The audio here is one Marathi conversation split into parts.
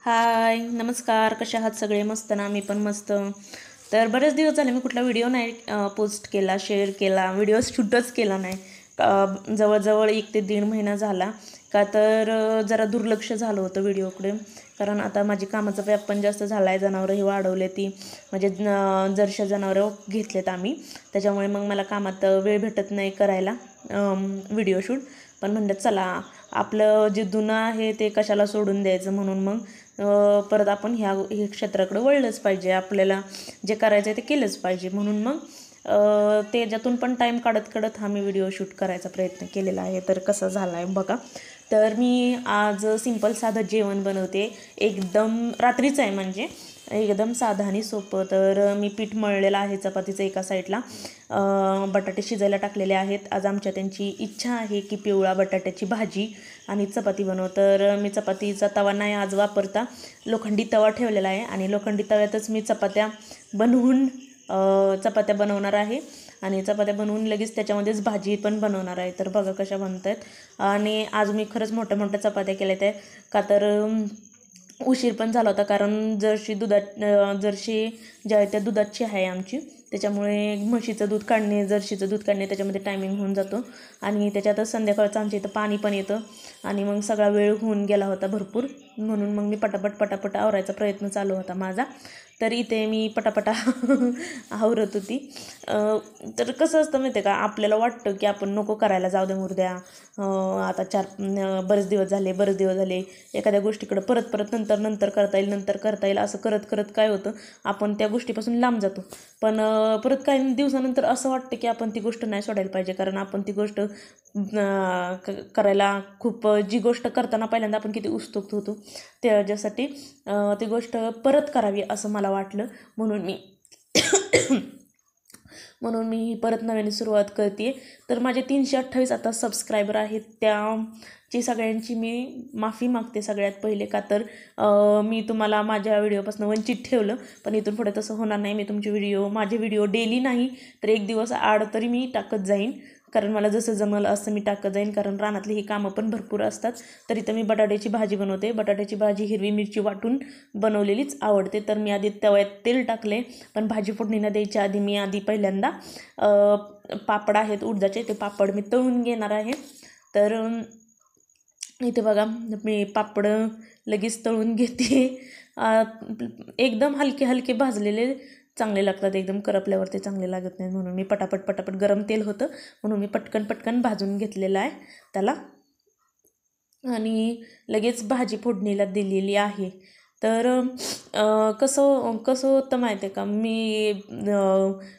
हाय नमस्कार, कशा आहात सगळे? मस्त ना? मी पण मस्त. तर बरेच दिवस झाले मी कुठला व्हिडिओ नाही पोस्ट केला, शेअर केला, व्हिडिओ शूटच केला नाही. जवळजवळ 1 ते 1.5 महिना झाला का तर जरा दुर्लक्ष झालं होतं व्हिडिओकडे. कारण आता माझी कामाचा व्याप पण जास्त झाला आहे. जनावरंही वाढवले ती म्हणजे जरशा जनावरं घेतलेत आम्ही, त्याच्यामुळे मग मला कामात वेळ भेटत नाही करायला व्हिडिओ शूट. पण म्हणलं चला आपलं जे जुनं आहे ते कशाला सोडून द्यायचं, म्हणून मग परत आपण हे क्षेत्राकडे वळलंच पाहिजे. आपल्याला जे करायचं आहे ते केलंच पाहिजे, म्हणून मग त्याच्यातून पण टाईम काढत हा मी व्हिडिओ शूट करायचा प्रयत्न केलेला आहे. तर कसा झाला आहे बघा. तर मी आज सिंपल साधं जेवण बनवते, एकदम रात्रीचं आहे म्हणजे एकदम साधं आणि सोपं. तर मी पीठ मळलेलं आहे चपातीचं एका साईडला, बटाटे शिजायला टाकलेले आहेत. आज आमच्या त्यांची इच्छा आहे की पिवळा बटाट्याची भाजी आणि चपाती बनव. तर मी चपातीचा तवा नाही आज वापरता, लोखंडी तवा ठेवलेला आहे आणि लोखंडी तव्यातच मी चपात्या बनवणार आहे आणि चपात्या बनवून लगेच त्याच्यामध्येच भाजी पण बनवणार आहे. तर बघा कशा बनत आहेत. आणि आज मी खरंच मोठ्या मोठ्या चपात्या केल्या त्या, का तर उशीर पण झाला होता. कारण जर्शी ज्या त्या दुधाची आहे आमची, त्याच्यामुळे म्हशीचं दूध काढणे, जर्शीचं दूध काढणे त्याच्यामध्ये टायमिंग होऊन जातो. आणि त्याच्यातच संध्याकाळचं आमच्या इथं पाणी पण येतं आणि मग सगळा वेळ होऊन गेला होता भरपूर, म्हणून मग मी पटापट आवरायचा प्रयत्न चालू होता माझा. तर इथे मी पटापटा आवरत होती. तर कसं असतं माहिती आहे का, आपल्याला वाटतं की आपण नको करायला, जाऊ द्या मुर्द्या, आता बरेच दिवस झाले एखाद्या गोष्टीकडं परत नंतर करता येईल असं करत काय होतं, आपण त्या गोष्टीपासून लांब जातो. पण परत काही दिवसानंतर असं वाटतं की आपण ती गोष्ट नाही सोडायला पाहिजे. कारण आपण ती गोष्ट करायला जी गोष्ट करताना पहिल्यांदा आपण किती उत्सुक होतो, त्याच्यासाठी ती गोष्ट परत करावी असं मला वाटलं. म्हणून मी परत नव्याने सुरुवात करते. तर माझे 328 आता सबस्क्रायबर आहेत, त्याची सगळ्यांची मी माफी मागते सगळ्यात पहिले. का तर मी तुम्हाला माझ्या व्हिडिओपासून वंचित ठेवलं, पण इथून पुढे तसं होणार नाही. मी माझे व्हिडिओ डेली नाही तर एक दिवस आड तरी मी टाकत जाईन, कारण मला जसं जमलं असं मी टाकत जाईन. कारण रानातली ही कामं पण भरपूर असतात. तर इथं मी बटाट्याची भाजी बनवते. बटाट्याची भाजी हिरवी मिरची वाटून बनवलेलीच आवडते. तर मी आधी तव्यात तेल टाकले, पण भाजी फोडणीला द्यायच्या आधी मी पहिल्यांदा पापड आहेत उडदाचे, ते पापड मी तळून घेणार आहे. तर इथे बघा मी पापड लगेच तळून घेते. एकदम हलके भाजलेले चांगले लागतात, एकदम करपल्यावर ते चांगले लागत नाहीत. म्हणून मी पटापट गरम तेल होतं म्हणून मी पटकन भाजून घेतलेलं आहे त्याला आणि लगेच भाजी फोडणीला दिलेली आहे. तर कसं होतं माहिती आहे का, मी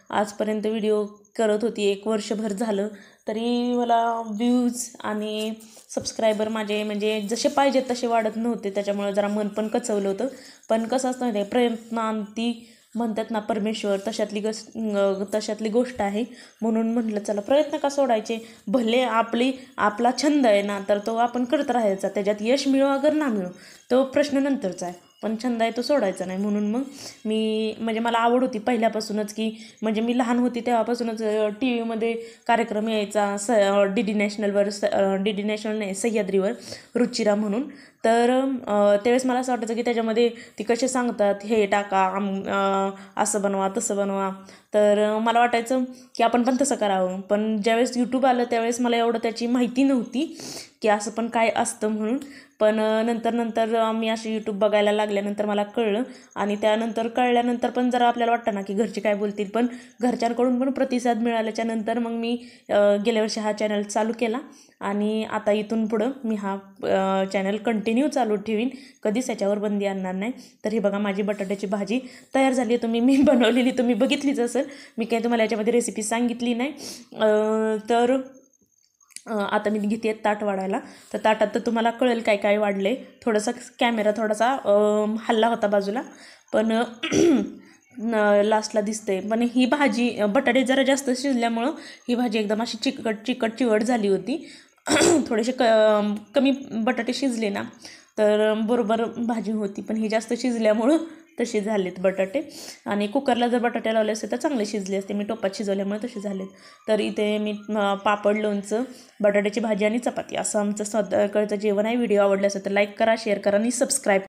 आजपर्यंत व्हिडिओ करत होती 1 वर्षभर झालं, तरी मला व्ह्यूज आणि सबस्क्रायबर माझे म्हणजे जसे पाहिजेत तसे वाढत नव्हते. त्याच्यामुळे जरा मन पण कचवलं होतं. पण कसं असतं माहिती आहे, प्रयत्नांती म्हणतात ना परमेश्वर, तशातली गोष्ट आहे. म्हणून म्हटलं चला प्रयत्न का सोडायचे, भले आपला छंद आहे ना, तर तो आपण करत राहायचा. त्याच्यात यश मिळो अगर ना मिळो तो प्रश्न नंतरचा आहे, पण छंद आहे तो सोडायचा नाही. म्हणून मग मी म्हणजे मला आवड होती पहिल्यापासूनच, की म्हणजे मी लहान होती तेव्हापासूनच टी व्हीमध्ये कार्यक्रम यायचा DD नॅशनल नाही, सह्याद्रीवर रुचिरा म्हणून. तर त्यावेळेस मला असं वाटायचं की त्याच्यामध्ये ती कसे सांगतात, हे टाका, असं बनवा तसं बनवा. तर मला वाटायचं की आपण पण तसं करावं. पण ज्यावेळेस यूट्यूब आलं त्यावेळेस मला एवढं त्याची माहिती नव्हती की असं पण काय असतं म्हणून. पण नंतर मी अशी यूट्यूब बघायला लागल्यानंतर मला कळलं. आणि त्यानंतर कळल्यानंतर पण जरा आपल्याला वाटतं ना की घरचे काय बोलतील, पण घरच्यांकडून पण प्रतिसाद मिळाल्याच्या नंतर मग मी गेल्या वर्षी हा चॅनल चालू केला आणि आता इथून पुढं मी हा चॅनल कंटिन्यू चालू ठेवीन, कधीच याच्यावर बंदी आणणार नाही. तर हे बघा माझी बटाट्याची भाजी तयार झाली आहे. मी बनवलेली तुम्ही बघितलीच असेल, मी काही तुम्हाला याच्यामध्ये रेसिपी सांगितली नाही. तर आता मी घेते ताट वाढायला. तर ताटात तर तुम्हाला कळेल काय वाढले. कॅमेरा थोडासा हल्ला होता बाजूला, पण लास्टला दिसते. पण ही भाजी बटाटे जरा जास्त शिजल्यामुळं ही भाजी एकदम अशी चिकट झाली होती. थोडेसे कमी बटाटे शिजले ना तर बरोबर भाजी होती, पण ही जास्त शिजल्यामुळं तसे झालेत बटाटे. आणि कुकरला जर बटाटे लावले असते तर चांगले शिजले असते, मी टोपात शिजवल्यामुळे तसे झालेत. तर इथे मी पापड, लोणचं, बटाट्याची भाजी आणि चपाती असं आमचं सकाळचं जेवण आहे. व्हिडिओ आवडला असेल तर लाईक करा, शेअर करा आणि सबस्क्राईब